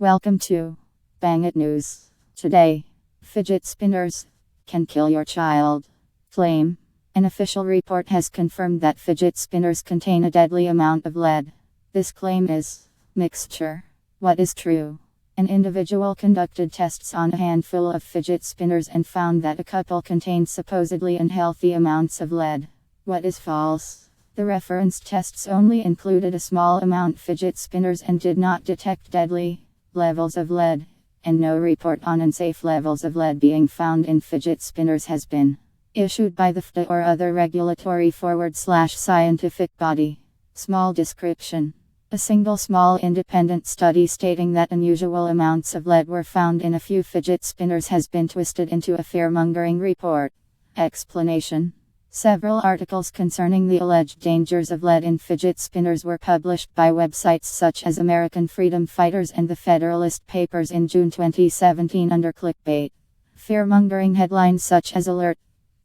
Welcome to Bang It News. Today, fidget spinners can kill your child. Claim. An official report has confirmed that fidget spinners contain a deadly amount of lead. This claim is mixture. What is true? An individual conducted tests on a handful of fidget spinners and found that a couple contained supposedly unhealthy amounts of lead. What is false? The reference tests only included a small amount of fidget spinners and did not detect deadly levels of lead, and no report on unsafe levels of lead being found in fidget spinners has been issued by the FDA or other regulatory/scientific body. Small description. A single small independent study stating that unusual amounts of lead were found in a few fidget spinners has been twisted into a fear-mongering report. Explanation. Several articles concerning the alleged dangers of lead in fidget spinners were published by websites such as American Freedom Fighters and the Federalist Papers in June 2017 under clickbait. Fear-mongering headlines such as "Alert!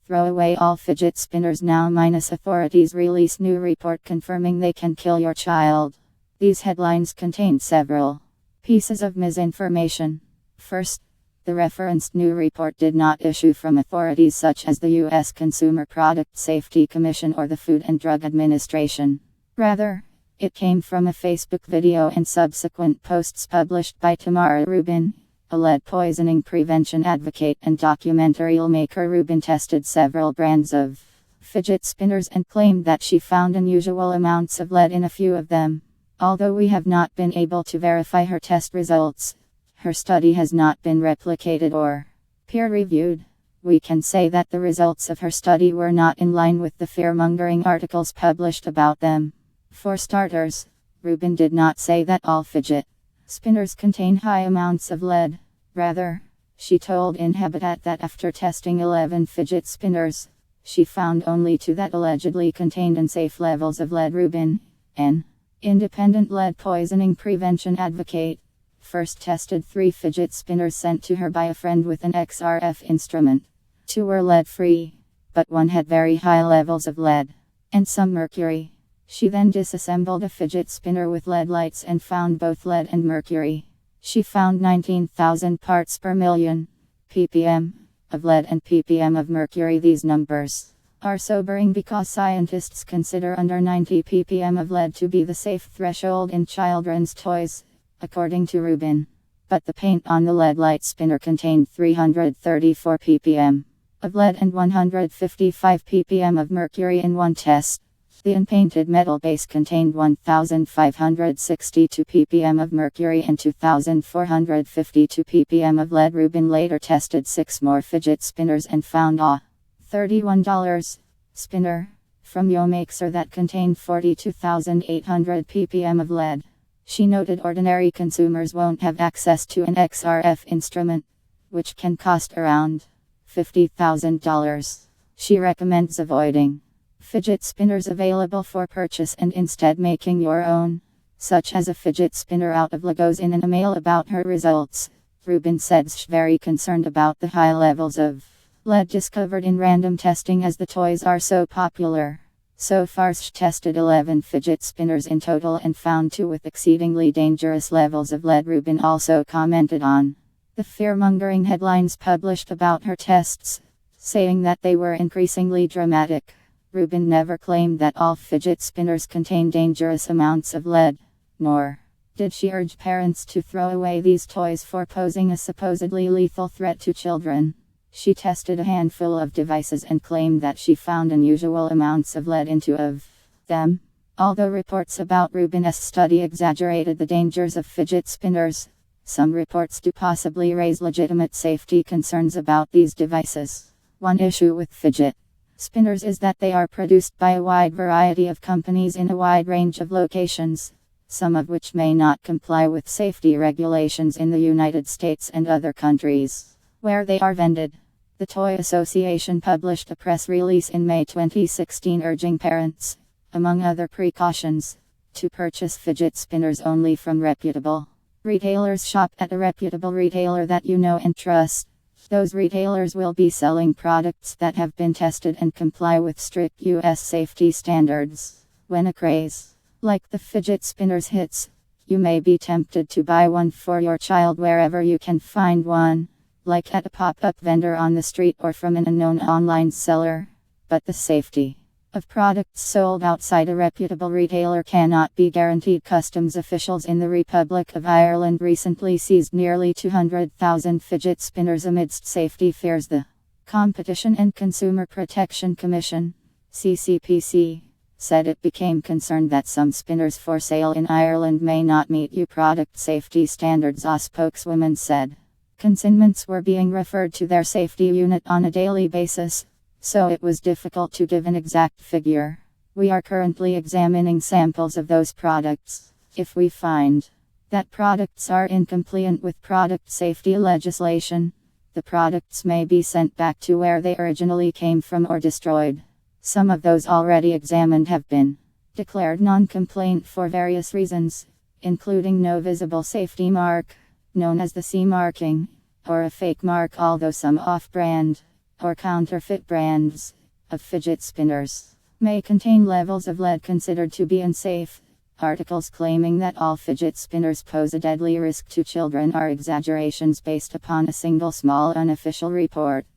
Throw away all fidget spinners now - authorities release new report confirming they can kill your child." These headlines contain several pieces of misinformation. First, the referenced new report did not issue from authorities such as the U.S. Consumer Product Safety Commission or the Food and Drug Administration. Rather, it came from a Facebook video and subsequent posts published by Tamara Rubin, a lead poisoning prevention advocate and documentary filmmaker. Rubin tested several brands of fidget spinners and claimed that she found unusual amounts of lead in a few of them. Although we have not been able to verify her test results, her study has not been replicated or peer-reviewed. We can say that the results of her study were not in line with the fear-mongering articles published about them. For starters, Rubin did not say that all fidget spinners contain high amounts of lead. Rather, she told Inhabitat that after testing 11 fidget spinners, she found only 2 that allegedly contained unsafe levels of lead. Rubin, an independent lead poisoning prevention advocate, first tested 3 fidget spinners sent to her by a friend with an XRF instrument. 2 were lead-free, but 1 had very high levels of lead and some mercury. She then disassembled a fidget spinner with lead lights and found both lead and mercury. She found 19,000 parts per million, ppm, of lead and ppm of mercury. These numbers are sobering because scientists consider under 90 ppm of lead to be the safe threshold in children's toys, according to Rubin. But the paint on the lead light spinner contained 334 ppm of lead and 155 ppm of mercury in one test. The unpainted metal base contained 1,562 ppm of mercury and 2,452 ppm of lead. Rubin later tested 6 more fidget spinners and found a $31 spinner from Yomixer that contained 42,800 ppm of lead. She noted ordinary consumers won't have access to an XRF instrument, which can cost around $50,000. She recommends avoiding fidget spinners available for purchase and instead making your own, such as a fidget spinner out of Legos. In an email about her results, Rubin said she's very concerned about the high levels of lead discovered in random testing as the toys are so popular. So far she tested 11 fidget spinners in total and found 2 with exceedingly dangerous levels of lead. Rubin also commented on the fear-mongering headlines published about her tests, saying that they were increasingly dramatic. Rubin never claimed that all fidget spinners contain dangerous amounts of lead, nor did she urge parents to throw away these toys for posing a supposedly lethal threat to children. She tested a handful of devices and claimed that she found unusual amounts of lead in 2 of them. Although reports about Rubin's study exaggerated the dangers of fidget spinners, some reports do possibly raise legitimate safety concerns about these devices. One issue with fidget spinners is that they are produced by a wide variety of companies in a wide range of locations, some of which may not comply with safety regulations in the United States and other countries where they are vended. The Toy Association published a press release in May 2016 urging parents, among other precautions, to purchase fidget spinners only from reputable retailers. Shop at a reputable retailer that you know and trust. Those retailers will be selling products that have been tested and comply with strict U.S. safety standards. When a craze like the fidget spinners hits, You may be tempted to buy one for your child wherever you can find one, like at a pop-up vendor on the street or from an unknown online seller. But the safety of products sold outside a reputable retailer cannot be guaranteed. Customs officials in the Republic of Ireland recently seized nearly 200,000 fidget spinners amidst safety fears. The Competition and Consumer Protection Commission, CCPC, said it became concerned that some spinners for sale in Ireland may not meet EU product safety standards. A spokeswoman said consignments were being referred to their safety unit on a daily basis, so it was difficult to give an exact figure. We are currently examining samples of those products. If we find that products are incompliant with product safety legislation, the products may be sent back to where they originally came from or destroyed. Some of those already examined have been declared non-compliant for various reasons, including no visible safety mark, known as the CE marking, or a fake mark, although some off-brand or counterfeit brands of fidget spinners may contain levels of lead considered to be unsafe. Articles claiming that all fidget spinners pose a deadly risk to children are exaggerations based upon a single small unofficial report.